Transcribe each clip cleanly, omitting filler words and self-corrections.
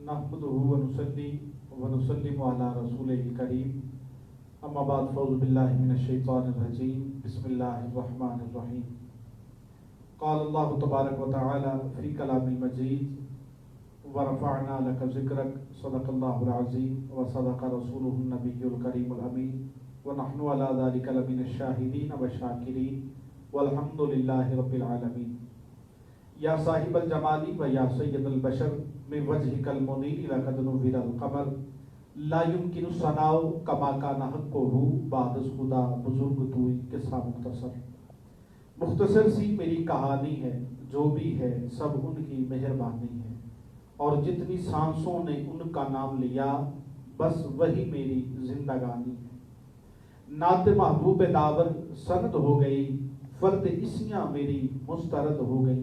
نحمده ونصلي ونسلم على رسوله الكريم اما بعد فاعوذ بالله من الشيطان الرجيم بسم الله الرحمن الرحيم قال الله تبارك وتعالى في كلام المجيد ورفعنا لك ذكرك صدق الله العظيم وصدق رسوله النبي الكريم الأمين ونحن على ذلك لمن الشاهدين والشاكرين والحمد لله رب العالمين یا صاحب الجمالی و یا سید البشر من وجهك المنیر لقد نور القمر لا يمكن الثناء كما كان حقه بعد از خدا بزرگ توئی قصہ مختصر سی میری کہانی ہے، جو بھی ہے سب ان کی مہربانی ہے، اور جتنی سانسوں نے ان کا نام لیا بس وہی میری زندگانی ہے۔ نعت محبوب داور سند ہو گئی، فرد اسیاں میری مسترد ہو گئی،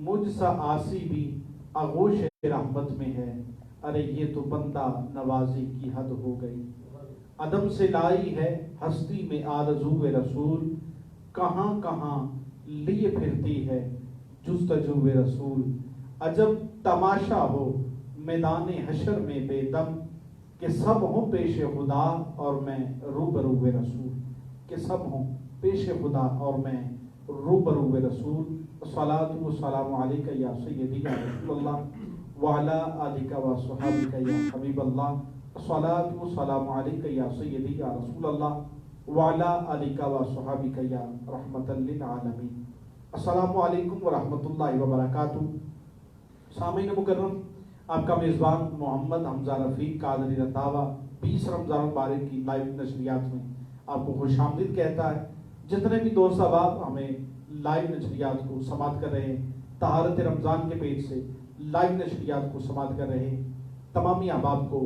مجھ سا آسی بھی آغوش رحمت میں ہے، ارے یہ تو بندہ نوازی کی حد ہو گئی۔ عدم سے لائی ہے ہستی میں آرزو رسول، کہاں کہاں لیے پھرتی ہے جستجو رسول۔ عجب تماشا ہو میدان حشر میں بے دم، کہ سب ہوں پیش خدا اور میں روبرو رسول، کہ سب ہوں پیش خدا اور میں روبرو رسول۔ الصلاۃ والسلام علیک یا سیدی یا رسول اللہ وعلی آلک و صحابک یا حبیب اللہ۔ الصلاۃ والسلام علیک یا سیدی یا رسول اللہ وعلی آلک و صحابک یا رحمۃ للعالمین۔ السلام علیکم ورحمۃ اللہ وبرکاتہ۔ سامعین مکرم، آپ کا میزبان محمد حمزہ رفیق قادری رنداوا 20 رمضان مبارک کی لائیو نشریات میں آپ کو خوش آمدید کہتا ہے۔ جتنے بھی دوست احباب ہمیں لائیو نشریات کو سماعت کر رہے ہیں، طہارت رمضان کے پیج سے لائیو نشریات کو سماعت کر رہے ہیں، تمامی احباب کو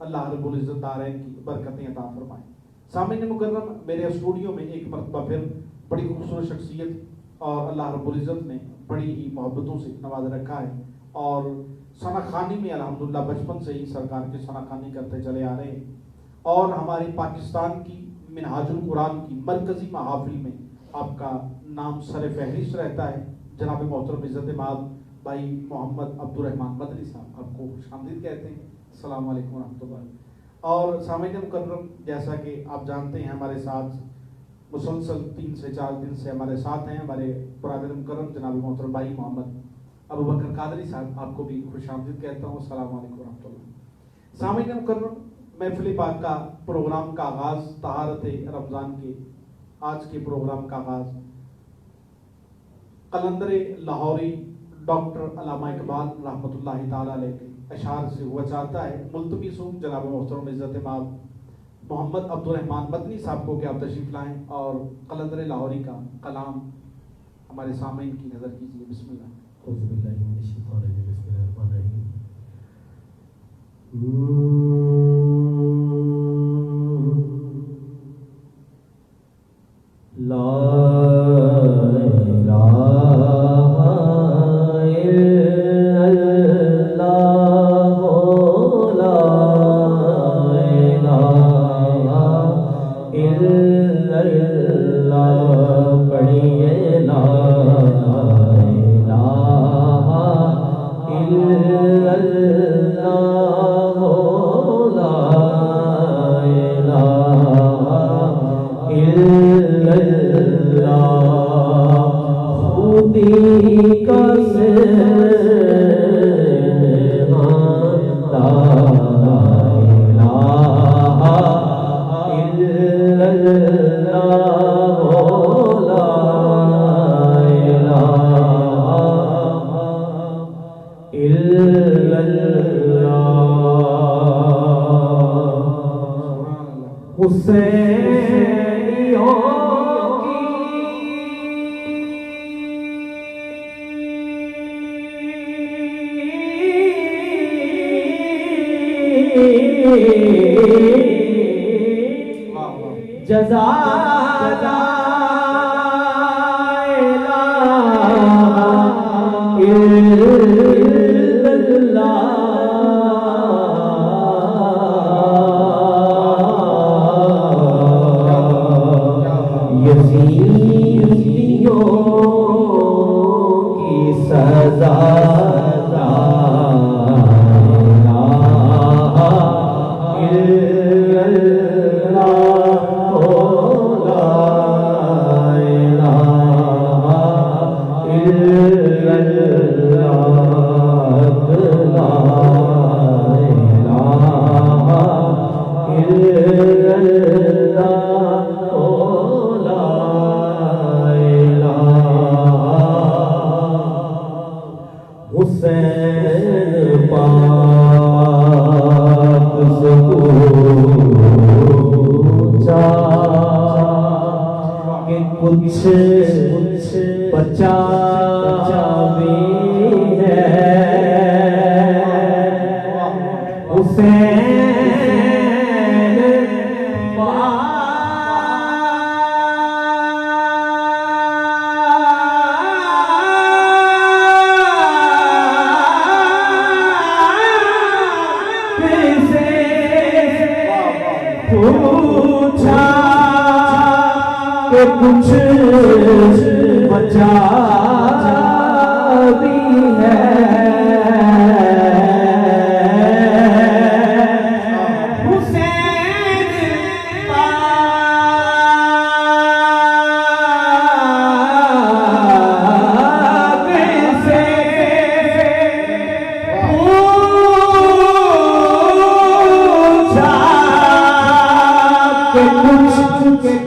اللہ رب العزت دارین کی برکتیں عطا فرمائیں۔ سامعین مکرم، میرے اسٹوڈیو میں ایک مرتبہ پھر بڑی خوبصورت شخصیت اور اللہ رب العزت نے بڑی ہی محبتوں سے نواز رکھا ہے، اور ثنا خوانی میں الحمدللہ بچپن سے ہی سرکار کی ثنا خوانی کرتے چلے آ رہے ہیں، اور ہماری پاکستان کی منہاج القرآن کی مرکزی محافل میں آپ کا نام سر فہرست رہتا ہے۔ جناب محترم عزت مآب بھائی محمد عبدالرحمن مدنی صاحب آپ کو خوش آمدید کہتے ہیں۔ السلام علیکم ورحمۃ اللہ۔ اور سامعین مکرم، جیسا کہ آپ جانتے ہیں ہمارے ساتھ مسلسل 3 سے 4 دن سے ہمارے ساتھ ہیں ہمارے برادر مکرم جناب محترم بھائی محمد ابوبکر قادری صاحب، آپ کو بھی خوش آمدید کہتا ہوں۔ السلام علیکم ورحمۃ اللہ۔ سامعین مکرم، محفل پاک کا پروگرام کا آغاز، طہارت رمضان کے آج کے پروگرام کا آغاز قلندر لاہوری ڈاکٹر علامہ اقبال رحمۃ اللہ تعالی علیہ کے اشعار سے ہوا چاہتا ہے۔ ملتمس ہوں جناب محترم عزت مآب محمد عبدالرحمن مدنی صاحب کو کہ آپ تشریف لائیں اور قلندر لاہوری کا کلام ہمارے سامعین کی نظر کیجیے۔ بسم اللہ۔ اعوذ باللہ من الشیطان الرجیم، بسم اللہ الرحمن الرحیم۔ سزا پاک سے پوچھا کہ کچھ بچا بھی ہے حسین پوچھا کہ کچھ بچا بھی ہے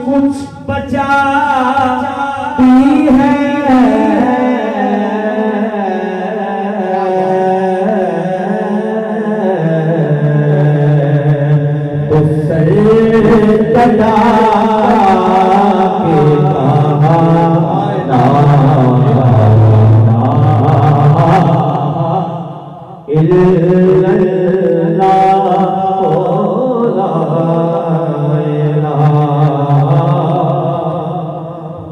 کچھ بچا بھی ہے تو سر کٹا کے کہا لا الہ الا اللہ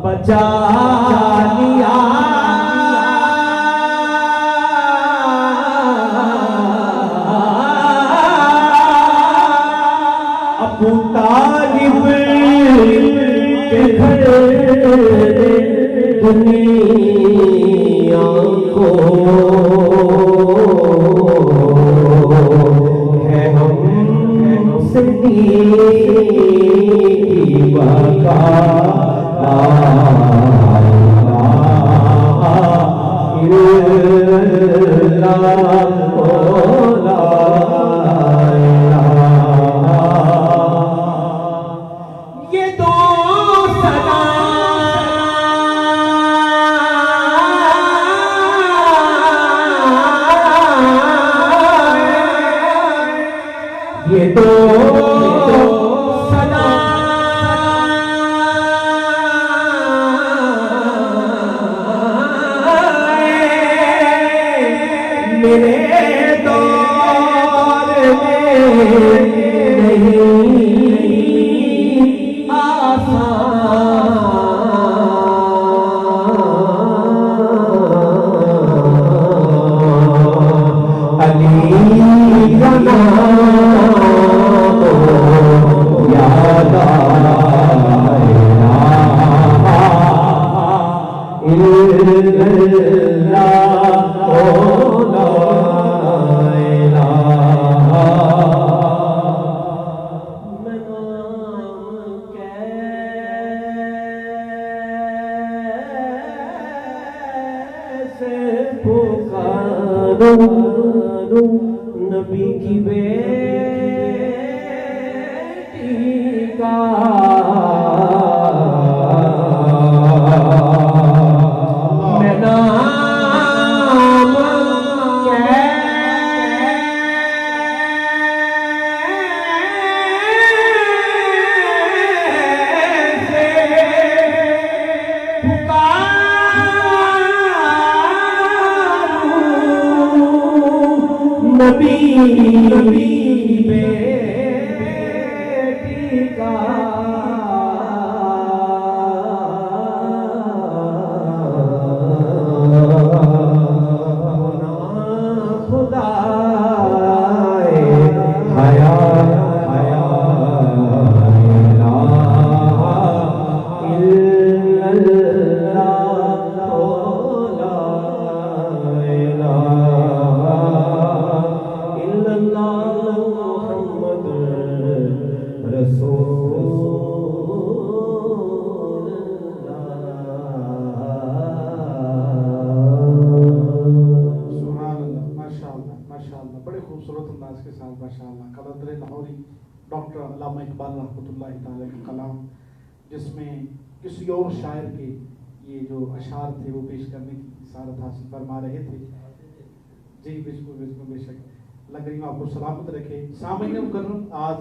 بچا لیا ابو طالب کے گھر دنیا کو ہے ہم سے بقا یہ دو یہ دو میرے دور میں نہیں آسان علی کا نام یاد نبی کی بیٹی کا میں نام کیسے پکاروں نبی بیٹی کا خدا حیا ڈاکٹر علامہ اقبال رحمۃ اللہ تعالی کا کلام، جس میں کسی اور شاعر کے یہ جو اشعار تھے وہ پیش کرنے کی سعادت حاصل فرما رہے تھے، جی بالکل بالکل بے شک، اللہ کریم آپ کو سلامت رکھے۔ سامعین مکرم، آج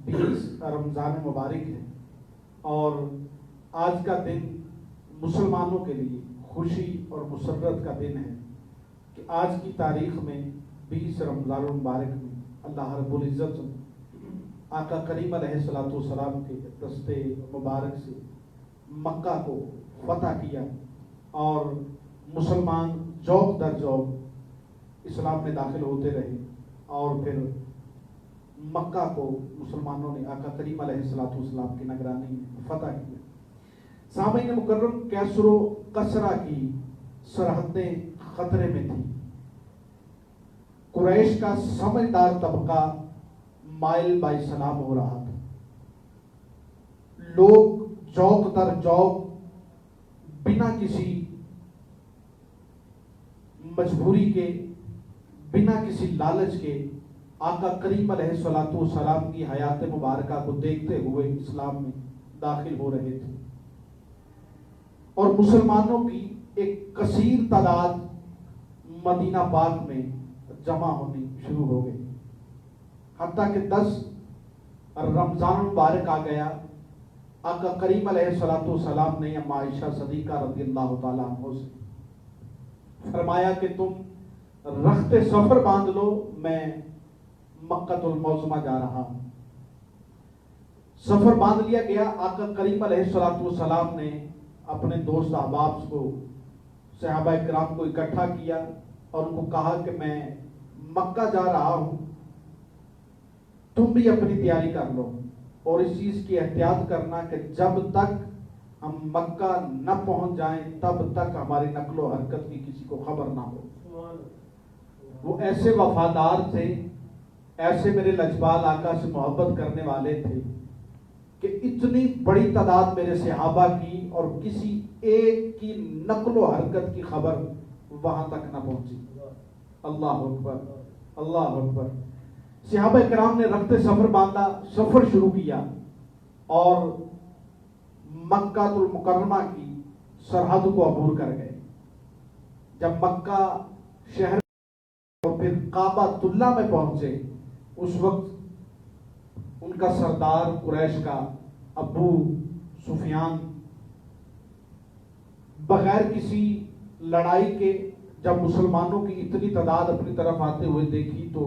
20 رمضان مبارک ہے اور آج کا دن مسلمانوں کے لیے خوشی اور مسرت کا دن ہے کہ آج کی تاریخ میں 20 رمضان مبارک میں اللہ رب العزت آقا کریم علیہ الصلوۃ والسلام کے دستے مبارک سے مکہ کو فتح کیا اور مسلمان جوق در جوق اسلام میں داخل ہوتے رہے اور پھر مکہ کو مسلمانوں نے آقا کریم علیہ الصلوۃ والسلام کی نگرانی میں فتح کیا۔ سامعین مکرم، کیسر و کسرا کی سرحدیں خطرے میں تھیں، قریش کا سمجھدار طبقہ مائل بائی سلام ہو رہا تھا، لوگ جوق در جوق بنا کسی مجبوری کے، بنا کسی لالچ کے آقا کریم علیہ الصلوۃ والسلام کی حیات مبارکہ کو دیکھتے ہوئے اسلام میں داخل ہو رہے تھے اور مسلمانوں کی ایک کثیر تعداد مدینہ پاک میں جمع ہونی شروع ہو گئی، حتیٰ کہ 10 رمضان مبارک آ گیا۔ آقا کریم علیہ الصلوۃ والسلام نے اما عائشہ صدیقہ رضی اللہ تعالیٰ عنہ سے فرمایا کہ تم رخت سفر باندھ لو، میں مکہ المعظمہ جا رہا ہوں۔ سفر باندھ لیا گیا۔ آقا کریم علیہ الصلوۃ والسلام نے اپنے دوست احباب کو، صحابہ کرام کو اکٹھا کیا اور ان کو کہا کہ میں مکہ جا رہا ہوں، تم بھی اپنی تیاری کر لو اور اس چیز کی احتیاط کرنا کہ جب تک ہم مکہ نہ پہنچ جائیں تب تک ہماری نقل و حرکت کی کسی کو خبر نہ ہو۔ وہ ایسے وفادار تھے، ایسے میرے لجپال آقا سے محبت کرنے والے تھے کہ اتنی بڑی تعداد میرے صحابہ کی اور کسی ایک کی نقل و حرکت کی خبر وہاں تک نہ پہنچی۔ اللہ اکبر، اللہ اکبر۔ صحابہ کرام نے رخت سفر باندھا، سفر شروع کیا اور مکہ المکرمہ کی سرحد کو عبور کر گئے۔ جب مکہ شہر اور پھر کعبہ اللہ میں پہنچے، اس وقت ان کا سردار قریش کا ابو سفیان بغیر کسی لڑائی کے جب مسلمانوں کی اتنی تعداد اپنی طرف آتے ہوئے دیکھی تو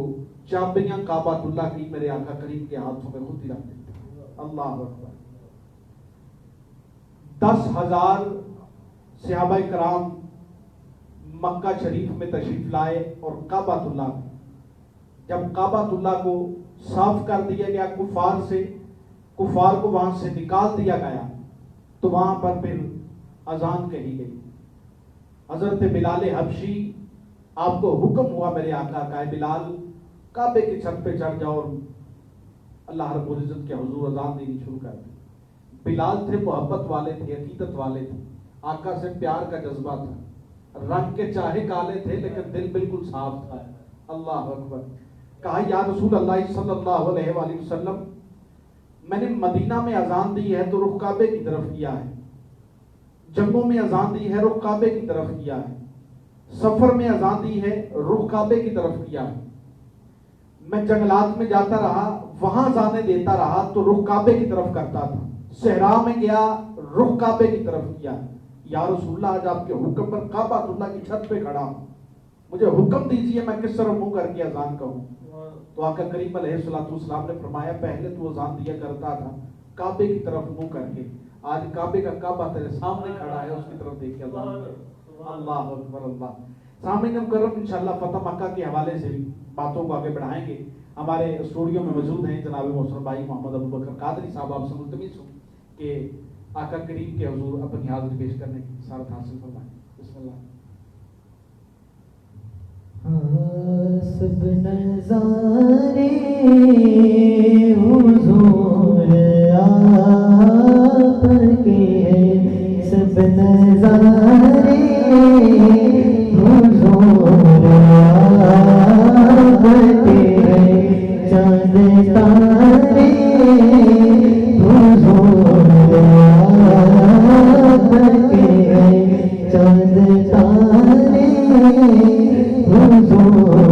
چابیاں کعبہ اللہ کی میرے آقا کریم کے ہاتھوں میں خود ہی رکھ دی۔ اللہ اکبر۔ 10,000 صحابہ کرام مکہ شریف میں تشریف لائے اور کعبہ اللہ میں جب کعبہ اللہ کو صاف کر دیا گیا کفار سے، کفار کو وہاں سے نکال دیا گیا، تو وہاں پر پھر اذان کہی گئی۔ حضرت بلال حبشی، آپ کو حکم ہوا میرے آقا کا، بلال کعبے کی چھت پہ چڑھ جاؤ اور اللہ رب العزت کے حضور اذان دینی شروع کر دی۔ بلال تھے محبت والے تھے، عقیدت والے تھے، آقا سے پیار کا جذبہ تھا، رنگ کے چاہے کالے تھے لیکن دل بالکل صاف تھا۔ اللہ اکبر۔ کہا یا رسول اللہ صلی اللہ علیہ وآلہ وسلم، میں نے مدینہ میں اذان دی ہے تو رخ کعبے کی طرف کیا ہے، جنگوں میں اذان دی ہے رخ کعبے کی طرف کیا ہے، سفر میں اذان دی ہے رخ کعبے کی طرف کیا ہے، میں جنگلات میں جاتا رہا وہاں اذانیں دیتا رہا تو رخ کعبے کی طرف کرتا تھا، صحرا میں گیا رخ کعبے کی طرف کیا۔ یا رسول اللہ، آج آپ کے حکم پر کعبہ اللہ کی چھت پہ کھڑا ہوں، مجھے حکم دیجئے میں کس طرح منہ کر کے اذان کہوں۔ تو آقا کریم علیہ الصلوۃ والسلام نے فرمایا پہلے تو اذان دیا کرتا تھا کعبے کی طرف منہ کر کے، آج کعبے کا کعبہ تیرے سامنے کھڑا ہے، اس کی طرف دیکھ کے اللہ اکبر۔ اللہ سامعین مکرم، انشاءاللہ فتح مکہ کے حوالے سے بھی باتوں کو آگے بڑھائیں گے۔ ہمارے اسٹوڈیو میں موجود ہیں جناب محترم بھائی محمد ابو بکر قادری صاحب، آپ سے ملتمس ہوں کہ آقا کریم کے حضور اپنی حاضری پیش کرنے کی سعادت حاصل فرمائیں۔ بسم اللہ۔ سب نظارے حضور آپ کے، سب نظارے حضور آپ کے، چاند تارے حضور آپ کے، چاند تارے حضور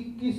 21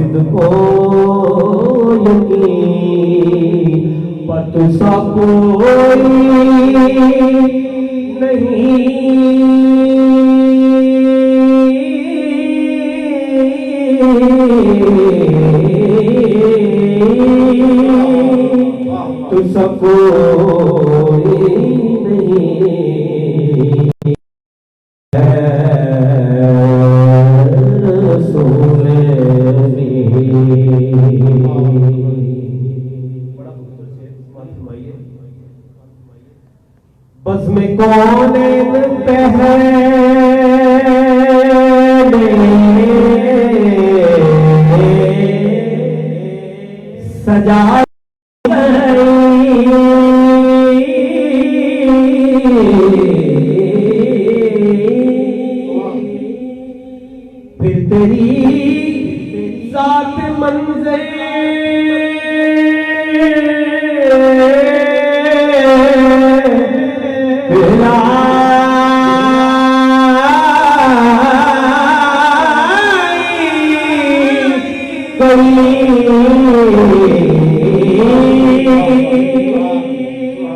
صدق و یقین پر تو سا کوئی تو سب کوئی نہیں ہے رسول بس میں کونین سجا پھر تیری ذات منظر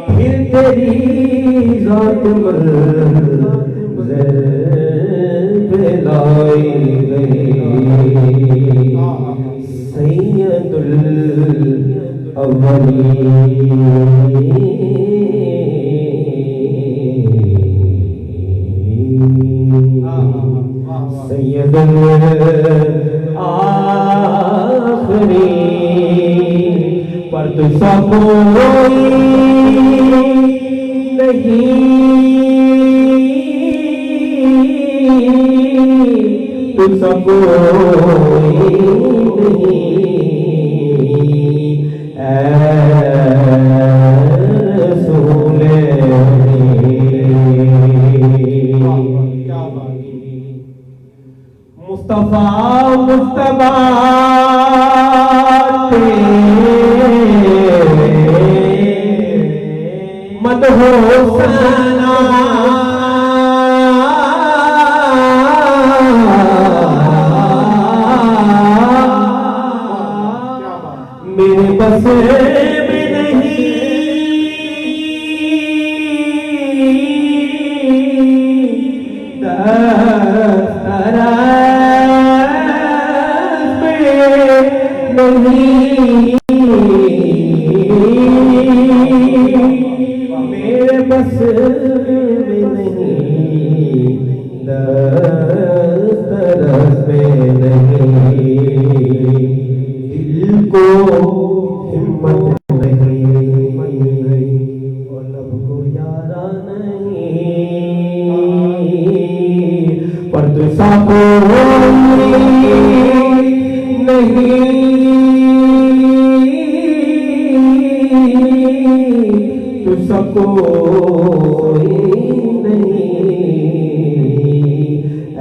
پھر تیری ذات منظر لائی گئی سید الاولین سید الاخرین پر تو سا کوئی نہیں تو سا کوئی نہیں اے رسول مصطفیٰ مصطفیٰ مدح و ثنا میرے بس میں نہیں میرے بس میں نہیں دسترس میں نہیں دل کو ہمت نہیں اور لب کو یارا نہیں پر تو سا کوئی نہیں تو سا کوئی نہیں اے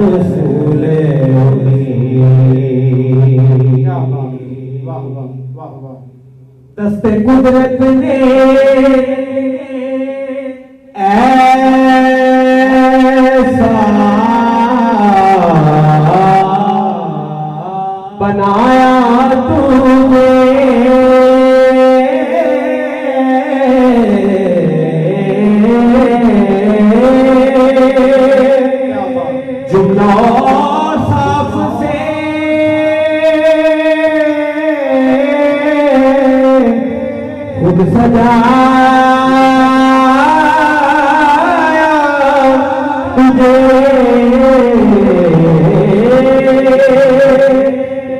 رسول دست قدرت نے ایسا بنایا تمہیں جملہ صاف سے خود سجایا تجھے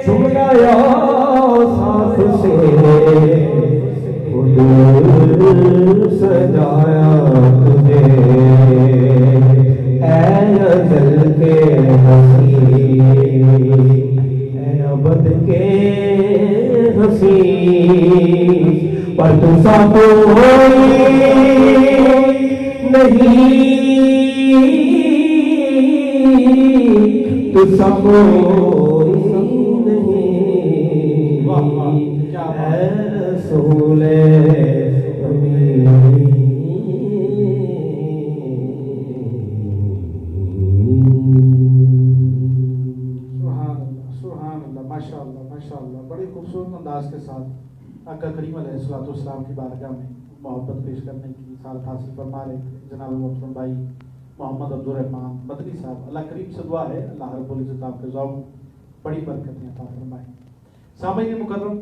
جملہ صاف سے خود سجایا تجھے اے ازل کے ہنسی اے ابد کے ہنسی پر تو سا کوئی نہیں تو سا کوئی نہیں اے رسول ماشاءاللہ بڑی خوبصورت انداز کے ساتھ آقا کریم علیہ الصلوۃ والسلام کی بارگاہ میں محبت پیش کرنے کی سعادت حاصل فرما رہے تھے جناب محترم بھائی محمد عبدالرحمان مدنی صاحب. اللہ کریم سے دعا ہے اللہ رب العزت آپ کے ذوق بڑی برکتیں عطا فرمائے. سامعین مکرم،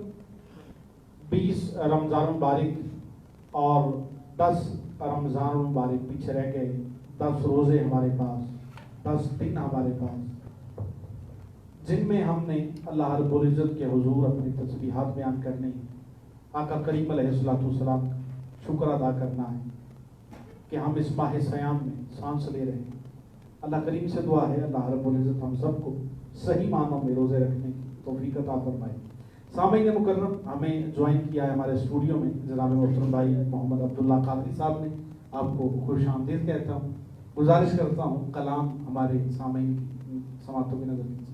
20 رمضان المبارک اور 10 رمضان المبارک پیچھے رہ گئے. 10 روزے ہمارے پاس، 10 دن ہمارے پاس، جن میں ہم نے اللہ رب العزت کے حضور اپنی تسبیحات بیان کرنے، آقا کریم علیہ الصلوۃ والسلام شکر ادا کرنا ہے کہ ہم اس ماہ سیام میں سانس لے رہے ہیں. اللہ کریم سے دعا ہے اللہ رب العزت ہم سب کو صحیح معنوں میں روزے رکھنے کی توفیق عطا فرمائے. سامعین مکرم، ہمیں جوائن کیا ہے ہمارے اسٹوڈیو میں جناب محترم بھائی محمد عبداللہ قادری صاحب نے. آپ کو خوش آمدید کہتا ہوں. گزارش کرتا ہوں کلام ہمارے سامعین کی سماعتوں کی نظر دیجیے.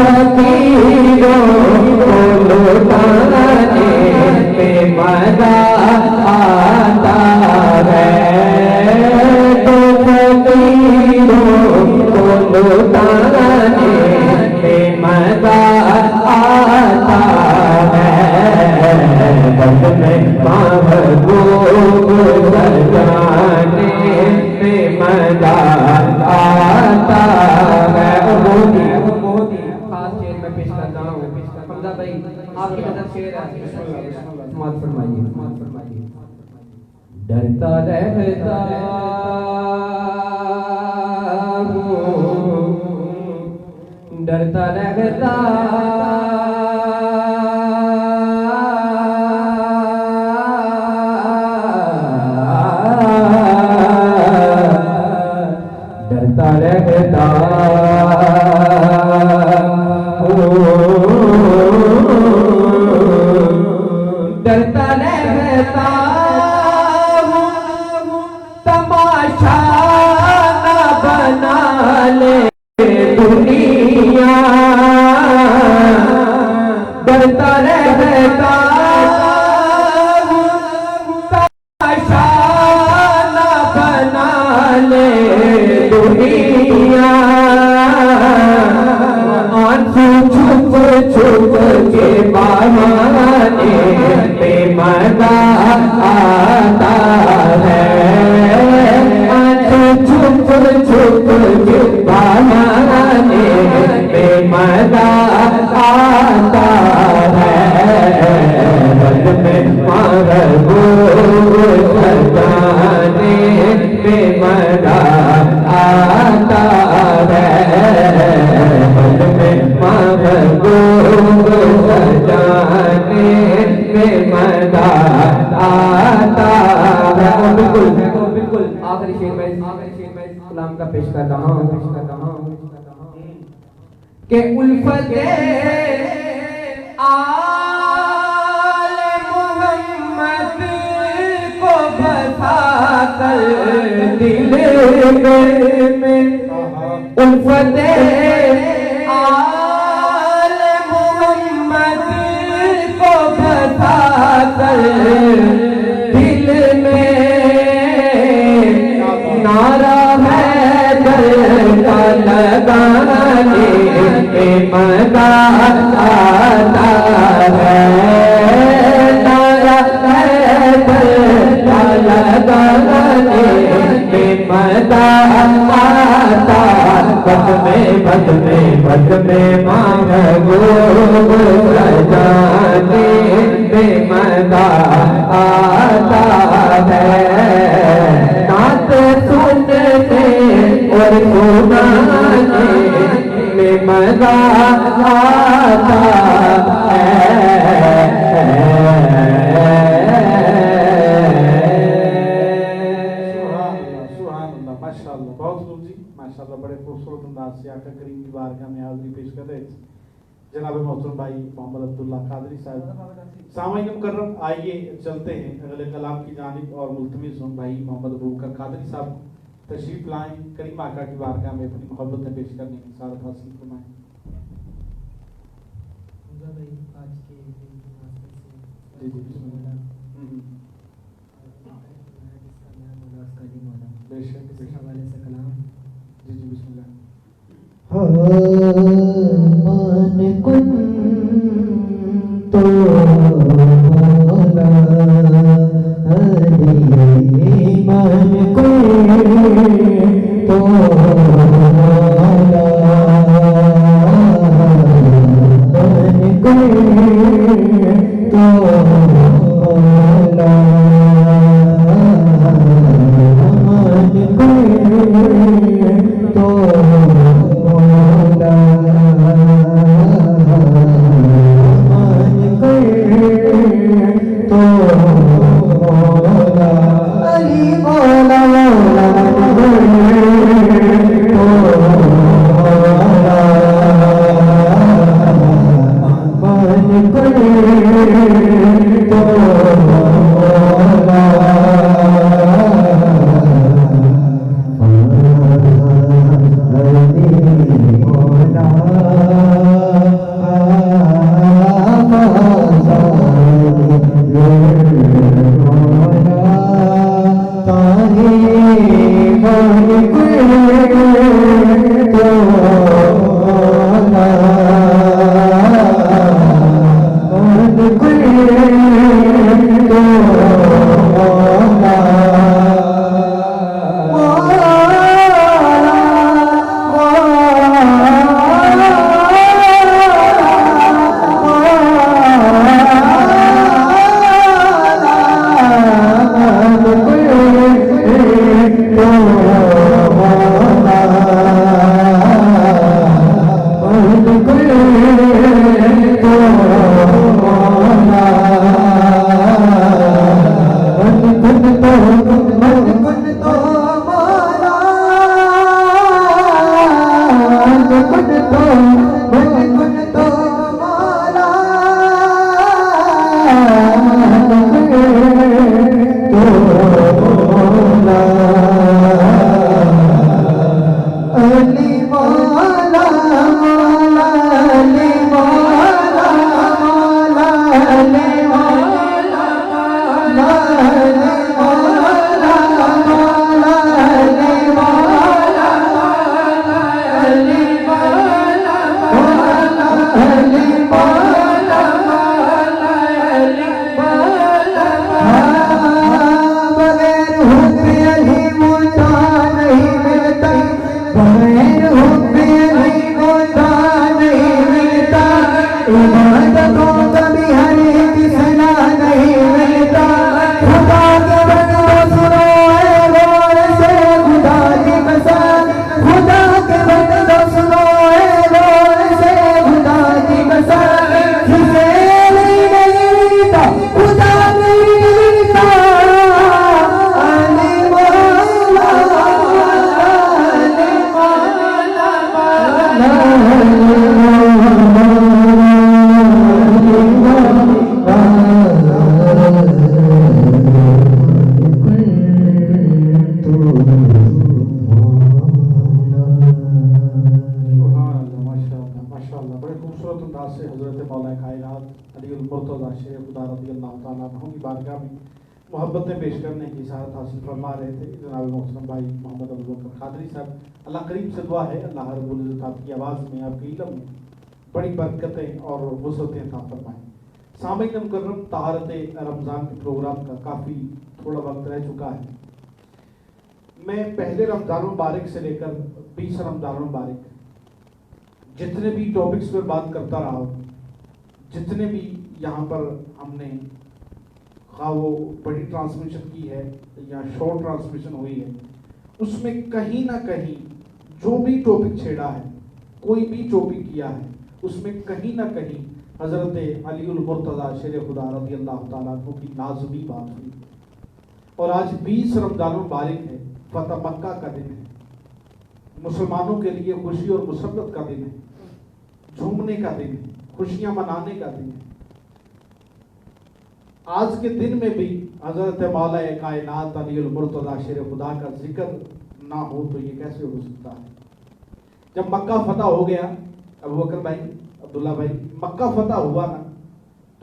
فقیروں کو لوٹانے آپ کی مدد شعر ہے، سماعت فرمائیے، سماعت فرمائیے۔ ڈرتا رہتا ہوں، ڈرتا رہتا ڈرتا رہتا ڈرتا رہتا تماشا نہ بنا لے دنیا، ڈرتا رہتا تماشا نہ بنا لے دنیا، آنسو چھپ چھپ کے بہانے بے مزہ آتا ہے، آنسو چھپ چھپ کے بہانے بے مزہ آتا ہے، رد میں محبوب سجانے بے مزہ آتا ہے، رد میں محبوب سجانے بے مزہ آتا ہے۔ بالکل آخری شعر میں غلام کا پیش کر رہا ہوں کہ الفت آل محمد کو بسا کر دل میں، الفت آل محمد کو بسا کر دل میں، نعرہ حیدر کا لگانے میں مزہ آتا ہے، نعرہ حیدر کا لگانے میں مزہ آتا، بد میں محبوب سجانے میں مزہ آتا ہے، نعت سننے اور سنانے میں مزہ آتا ہے۔ سبحان اللہ، ماشاء اللہ، بہت خوب جی، ماشاء اللہ، بڑے خوبصورت انداز سے آقا کریم کی بارگاہ میں حاضری پیش کر رہے تھے جناب محترم بھائی محمد عبداللہ قادری صاحب۔ سامعین مکرم، آئیے چلتے ہیں اگلے کلام کی جانب اور ملتمس ہوں بھائی محمد ابوبکر قادری صاحب تشریف لائیں، کریم آقا کی بارگاہ میں اپنی محبتیں پیش کرنے کی سعادت حاصل فرمائیں۔ جی جی بسم اللہ۔ بے شک حوالے سے کلام، جی جی بسم اللہ۔ من کن تو مولا علی، من کن تو مولا، من کن تو مولا، من کن تو مولا، Good. علی المرتضیٰ شیر خدا رضی اللہ تعالیٰ عنہ کی بارگاہ میں محبتیں پیش کرنے کی سعادت حاصل فرما رہے تھے جناب محترم بھائی محمد ابوبکر قادری صاحب۔ اللہ کریم سے دعا ہے اللہ رب العزت آپ کی آواز میں، آپ کے علم میں بڑی برکتیں اور وسعتیں عطا فرمائیں۔ سامعین مکرم، طہارت رمضان کے پروگرام کا کافی تھوڑا وقت رہ چکا ہے۔ میں پہلے رمضان المبارک سے لے کر 20 رمضان المبارک جتنے بھی ٹاپکس پر بات کرتا رہا ہوں، جتنے بھی یہاں پر ہم نے خواہ وہ بڑی ٹرانسمیشن کی ہے یا شارٹ ٹرانسمیشن ہوئی ہے، اس میں کہیں نہ کہیں جو بھی ٹاپک چھیڑا ہے، کوئی بھی ٹاپک کیا ہے، اس میں کہیں نہ کہیں حضرت علی المرتضیٰ شیر خدا رضی اللہ تعالیٰ عنہ کی لازمی بات ہوئی۔ اور آج 20 رمضان المبارک ہے، فتح مکہ کا دن ہے، مسلمانوں کے لیے خوشی اور مسرت کا دن ہے، جھومنے کا دن ہے، خوشیاں منانے کا دن ہے۔ آج کے دن میں بھی حضرت مولا کائنات علی المرتضیٰ شیر خدا کا ذکر نہ ہو تو یہ کیسے ہو سکتا ہے؟ جب مکہ فتح ہو گیا، ابوبکر بھائی، عبداللہ بھائی، مکہ فتح ہوا نا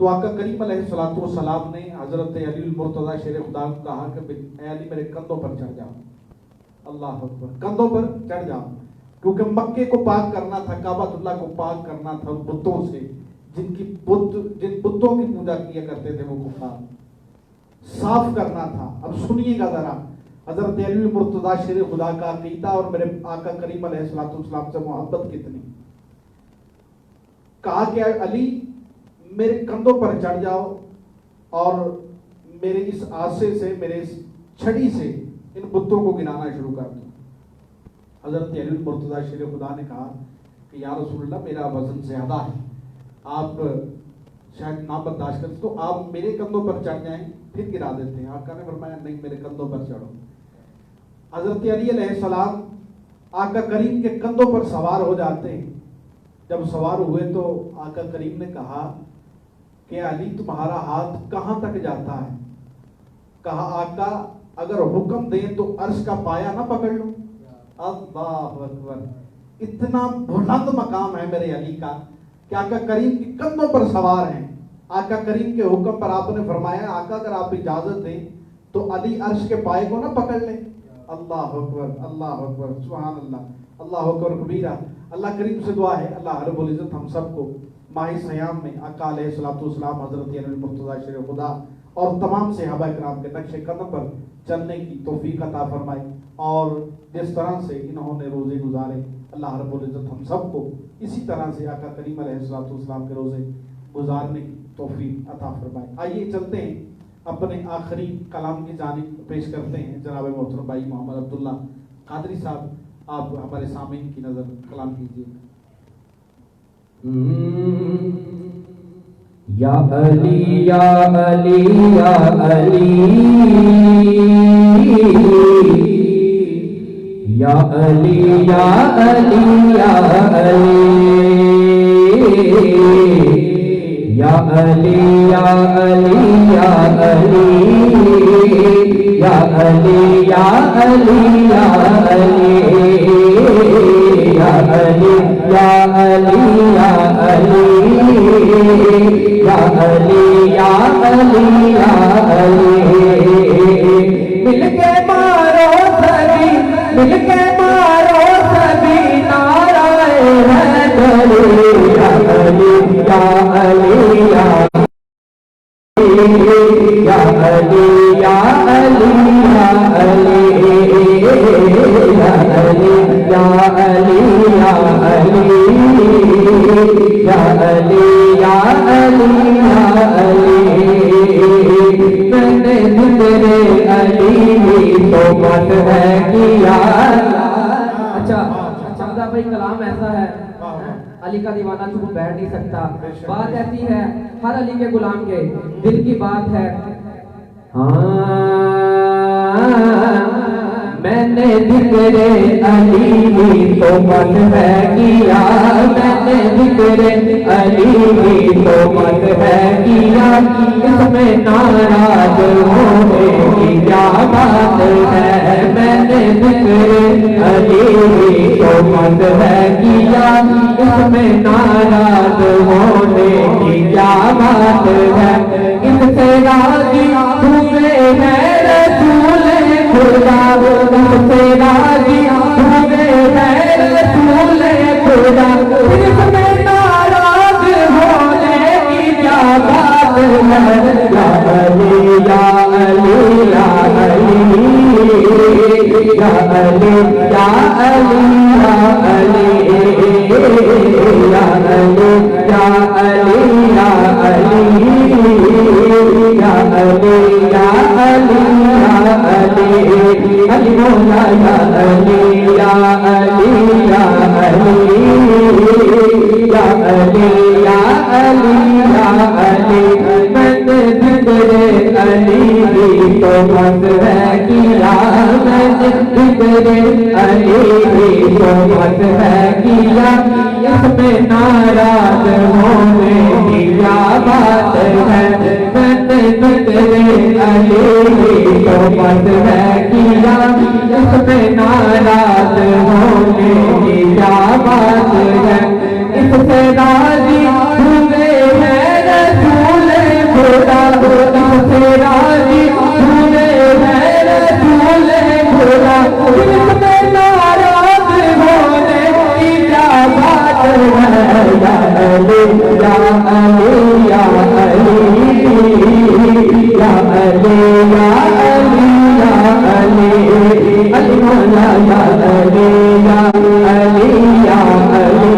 تو آقا کریم علیہ الصلوۃ والسلام نے حضرت علی المرتضیٰ شیر خدا کو کہا کہ اے علی میرے کندھوں پر چڑھ جاؤ، اللہ اکبر، کندھوں پر چڑھ جاؤ، کیونکہ مکے کو پاک کرنا تھا، کعبۃ اللہ کو پاک کرنا تھا بتوں سے، جن بتوں کی پوجا کیا کرتے تھے وہ کفار، صاف کرنا تھا۔ اب سنیے گا ذرا حضرت علی المرتضیٰ شیر خدا کا عقیدہ اور میرے آقا کریم علیہ الصلوۃ والسلام سے محبت کتنی۔ کہا کہ علی میرے کندھوں پر چڑھ جاؤ اور میرے اس آسے سے، میرے اس چھڑی سے ان بتوں کو گرانا شروع کر دو۔ حضرت علی المرتضیٰ شیر خدا نے کہا کہ یا رسول اللہ میرا وزن زیادہ ہے، آپ شاید نہ برداشت کرتے تو آپ میرے کندھوں پر چڑھ جائیں پھر گرا دیتے ہیں۔ آقا نے فرمایا نہیں، میرے کندھوں پر چڑھو۔ حضرت علی علیہ السلام آقا کریم کے کندھوں پر سوار ہو جاتے ہیں۔ جب سوار ہوئے تو آقا کریم نے کہا کہ علی تمہارا ہاتھ کہاں تک جاتا ہے؟ کہا آقا اگر حکم دیں تو عرش کا پایا نہ پکڑ لوں۔ اللہ اکبر، اتنا بلند مقام ہے میرے علی کا کہ آقا کریم کے کندھوں پر سوار ہیں۔ آقا کریم کے حکم پر آپ نے فرمایا آقا اگر آپ اجازت دیں تو علی عرش کے پائے کو نہ پکڑ لیں۔ اللہ اکبر، اللہ اکبر، سبحان اللہ، اللہ اکبر کبیرہ۔ اللہ کریم سے دعا ہے اللہ رب العزت ہم سب کو ماہ سیام میں آقا علیہ الصلوۃ والسلام، حضرت علی المرتضیٰ شیر خدا اور تمام صحابہ کرام کے نقش قدم پر چلنے کی توفیق عطا فرمائے، اور جس طرح سے انہوں نے روزے گزارے اللہ رب العزت ہم سب کو اسی طرح سے آقا کریم علیہ الصلوۃ والسلام کے روزے گزارنے کی توفیق عطا فرمائے۔ آئیے چلتے ہیں اپنے آخری کلام کی جانب، پیش کرتے ہیں جناب محترم بھائی محمد عبداللہ قادری صاحب، آپ ہمارے سامعین کی نظر کلام کیجیے۔ یا علی یا علی یا علی یا علی یا علی یا علی یا علی یا علی یا علی یا علی یا علی یا علی یا علی یا علی یا علی یا علی یا علی یا علی مل کے مارو سبھی، مل کے مارو سبھی نعرہ حیدر یا علی یا علی یا یا علی یا علی یا علی یا علی یا علی یا علی یا علی یا علی یا علی میں نے ذکر علی تو مت ہے کیا۔ اچھا حمزہ بھائی کلام ایسا ہے، علی کا دیوانہ تو وہ بیٹھ نہیں سکتا، بات ایسی ہے ہر علی کے غلام کے دل کی بات ہے۔ میں نے ذکر علی تو مت ہے کیا، میں نے ذکر علی تو مت ہے کیا، اس میں ناراض ہونے کی کیا بات ہے، میں نے ذکر علی تو مت ہے کیا اس میں ناراض ہونے کی کیا بات ہے اس سے راضی ہوئے ہیں رسول خدا اس سے راضی ہوئے ہیں رسول خدا اس میں ناراض ہونے کی کیا بات ہے یا علی یا علی یا علی یا علی یا علی یا علی یا علی یا علی یا علی یا علی یا علی یا علی علی مولا یا علی یا علی یا علی یا علی یا علی یا علی میں نے ذکر علی بھی تو بس ہے کیا میں نے ذکر علی بھی تو بس ہے کیا اس میں ناراض ہونے کی کیا بات ہے میں نے ذکر علی بھی تو بس ہے کیا اس میں ناراض ہونے کی کیا بات ہے اس سے راضی ہوئے ہیں رسول خدا اس سے راضی ہوئے ہیں رسول خدا اس میں ناراض ہونے کی کیا بات ہے یا علی یا علی یا علی یا علی یا علی یا علی علی مولا یا علی یا علی یا علی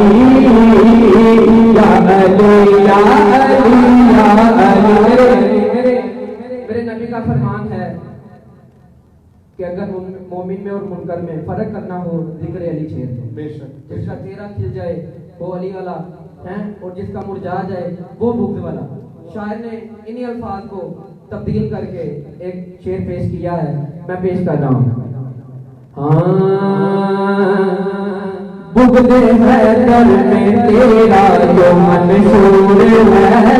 یا علی یا علی یا علی میرے نبی کا فرمان ہے کہ اگر مومن میں اور منکر میں فرق کرنا ہو ذکر علی چھیڑ دو بے شک جس کا چہرہ کھل جائے وہ علی والا ہے اور جس کا مرجھا جائے وہ بغض والا شاعر نے انہی الفاظ کو تبدیل کر کے ایک شعر پیش کیا ہے میں پیش کر رہا ہوں بغض حیدر میں تیرا جو منشور ہے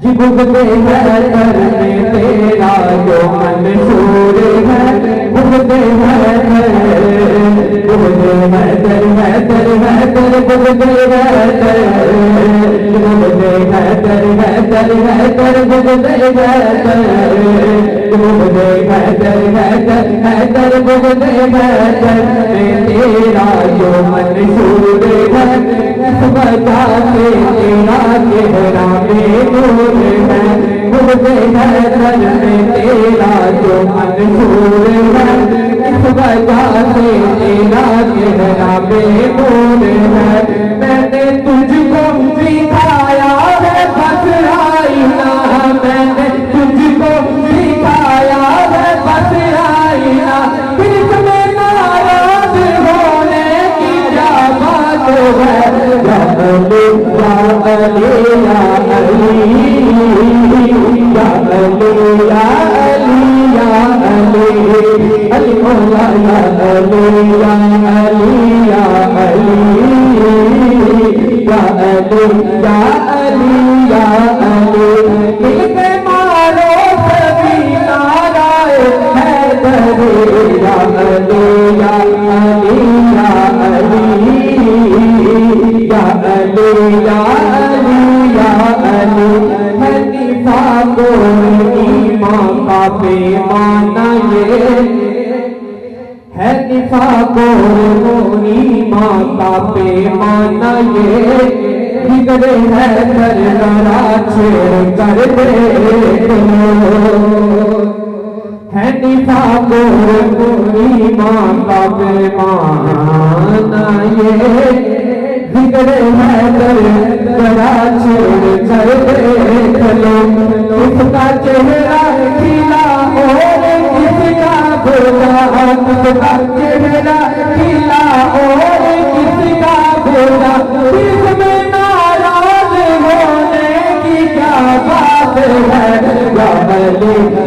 جی بغض حیدر میں تیرا جو منشور ہے بغض حیدر بغض حیدر حیدر حیدر بغض حیدر بغض حیدر حیدر حیدر بغض حیدر بغض حیدر حیدر حیدر بغض حیدر میں تیرا جو منشور ہے اس وجہ سے تیرا چہرہ بے نور ہے بغض حیدر میں تیرا جو منشور ہے اس وجہ سے تیرا چہرہ بے نور ہے میں نے تجھ کو سکھایا ہے بس آئینہ میں نے تجھ کو سکھایا ہے بس آئینہ اس میں ناراض ہونے کی کیا بات ہے یا علی یا علی یا علی یا علی یا علی یا علی علی مولا یا علی یا علی یا علی یا علی یا علی یا علی دل میں مارو سبھی نعرہ حیدر یا علی یا علی یا علی یا علی یا علی یا علی حنیفہ کو ایمان کا پیمانہ یہ حنیفہ کو ایمان کا پیمانہ یہ بگڑے حیدر ذرا چھیڑ کر دیکھو حنیفہ کو ایمان کا پیمانہ یہ بگڑے حیدر ذرا چھیڑ کر دیکھ لو اس کا چہرہ کھلا اور کس کا بھولا اس کا چہرہ کھلا اور کس کا بھولا اس میں ناراض ہونے کی کیا بات ہے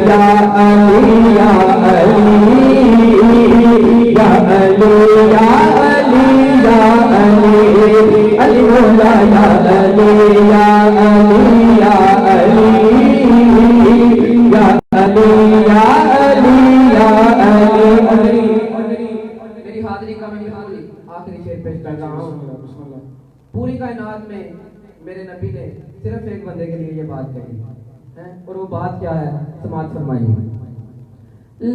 یا علی یا علی یا علی یا علی یا علی یا علی علی مولا یا علی یا علی یا علی یا علی یا علی یا علی پوری کائنات میں میرے نبی نے صرف ایک بندے کے لیے یہ بات کہی ہے، اور وہ بات کیا ہے؟ سماعت فرمائیے۔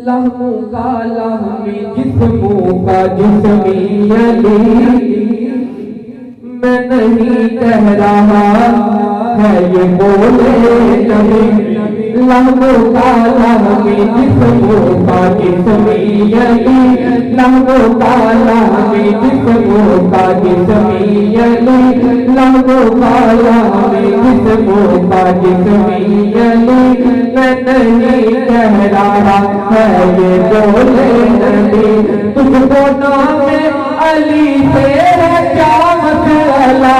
لہموں کا لہمی، جسموں کا جسمی علی، میں نہیں کہہ رہا ہے یہ بولے نبی، لہموں کا لہمی، جسموں کا جسمی علی، لہموں کا لہمی، جسموں کا جسمی علی، لہموں کا لہمی، جسموں کا جسمی علی، میں نہیں کہہ رہا ہے یہ بولے نبی، تجھ کو نام علی سے ہے کیا مسئلہ،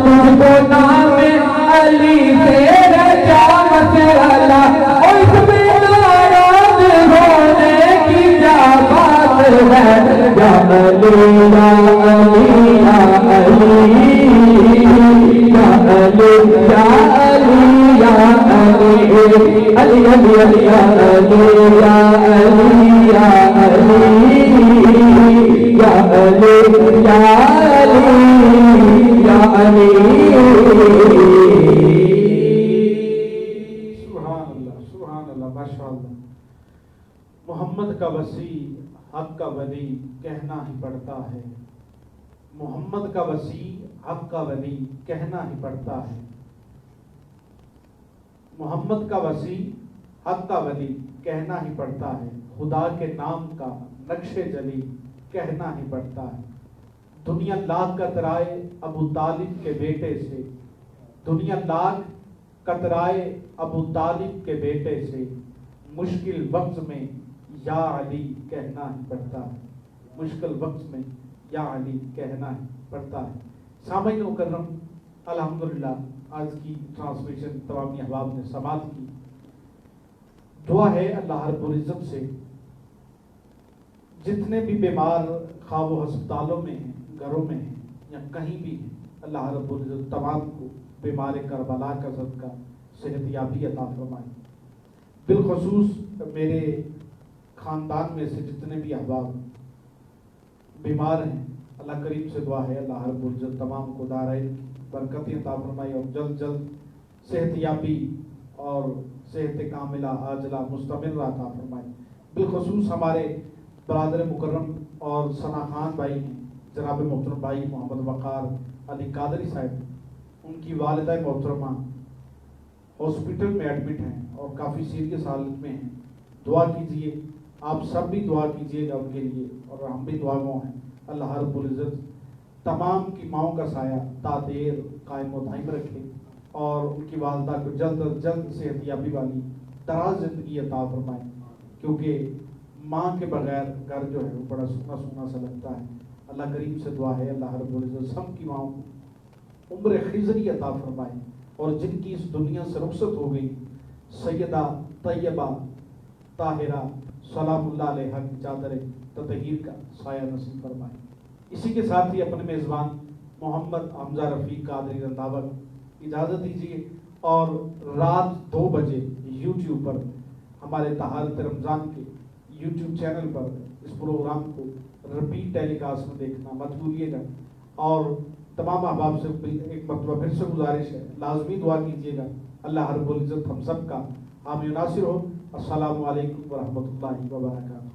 تجھ کو نام علی سے ہے کیا مسئلہ، اور اس میں ناراض ہونے کی کیا بات ہے، یا علی یا علی یا علی یا علی یا علی یا علی، علی علی علی یا علی یا علی یا علی یا علی یا علی یا علی۔ سبحان اللہ، سبحان اللہ، ماشاء اللہ۔ محمد کا وسیع، حق کا ولی کہنا ہی پڑتا ہے، محمد کا وسیع، حق کا ولی کہنا ہی پڑتا ہے، محمد کا وسیع، حق کا ولی کہنا ہی پڑتا ہے، خدا کے نام کا نقش جلی کہنا ہی پڑتا ہے، دنیا لاکھ کترائے ابو طالب کے بیٹے سے، دنیا لاکھ کترائے ابو طالب کے بیٹے سے، مشکل وقت میں یا علی کہنا ہی پڑتا ہے، مشکل وقت میں یا علی کہنا ہی پڑتا ہے۔ سامعین مکرم، الحمدللہ آج کی ٹرانسمیشن تمامی احباب نے سماعت کی۔ دعا ہے اللہ رب العزت سے جتنے بھی بیمار خواہ وہ ہسپتالوں میں ہیں، گھروں میں ہیں یا کہیں بھی ہیں، اللہ رب العزت تمام کو بیمار کربلا کا صدقہ صحت یابی عطا فرمائے۔ بالخصوص میرے خاندان میں سے جتنے بھی احباب بیمار ہیں، اللہ کریم سے دعا ہے اللہ رب العزت تمام کو دارائن برکت عطا فرمائے اور جلد جلد صحت یابی اور صحت کاملہ عاجلہ مستمر عطا فرمائے۔ بالخصوص ہمارے برادر مکرم اور ثنا خان بھائی ہیں، جناب محترم بھائی محمد وقار علی قادری صاحب، ان کی والدہ محترمہ ہاسپٹل میں ایڈمٹ ہیں اور کافی سیریس حالت میں ہیں، دعا کیجئے، آپ سب بھی دعا کیجئے گا ان کے لیے، اور ہم بھی دعا گو ہیں۔ اللہ رب العزت تمام کی ماؤں کا سایہ تا دیر قائم و دائم رکھے اور ان کی والدہ کو جلد از جلد صحت یابی والی دراز زندگی عطا فرمائے، کیونکہ ماں کے بغیر گھر جو ہے وہ بڑا سونا سونا سا لگتا ہے۔ اللہ کریم سے دعا ہے اللہ رب العزت سب کی ماؤں کو عمر خضری عطا فرمائے، اور جن کی اس دنیا سے رخصت ہو گئی سیدہ طیبہ طاہرہ سلام اللہ علیہ کی چادر تطہیر کا سایہ نصیب فرمائے۔ اسی کے ساتھ ہی اپنے میزبان محمد حمزہ رفیق قادری رنداوت اجازت دیجیے، اور رات 2 بجے یوٹیوب پر ہمارے طہارت رمضان کے یوٹیوب چینل پر اس پروگرام کو رپیٹ ٹیلی کاسٹ میں دیکھنا مت بھولیے گا، اور تمام احباب سے ایک مرتبہ پھر سے گزارش ہے، لازمی دعا کیجیے گا، اللہ رب العزت ہم سب کا حامی و ناصر ہو۔ السلام علیکم ورحمۃ اللہ وبرکاتہ۔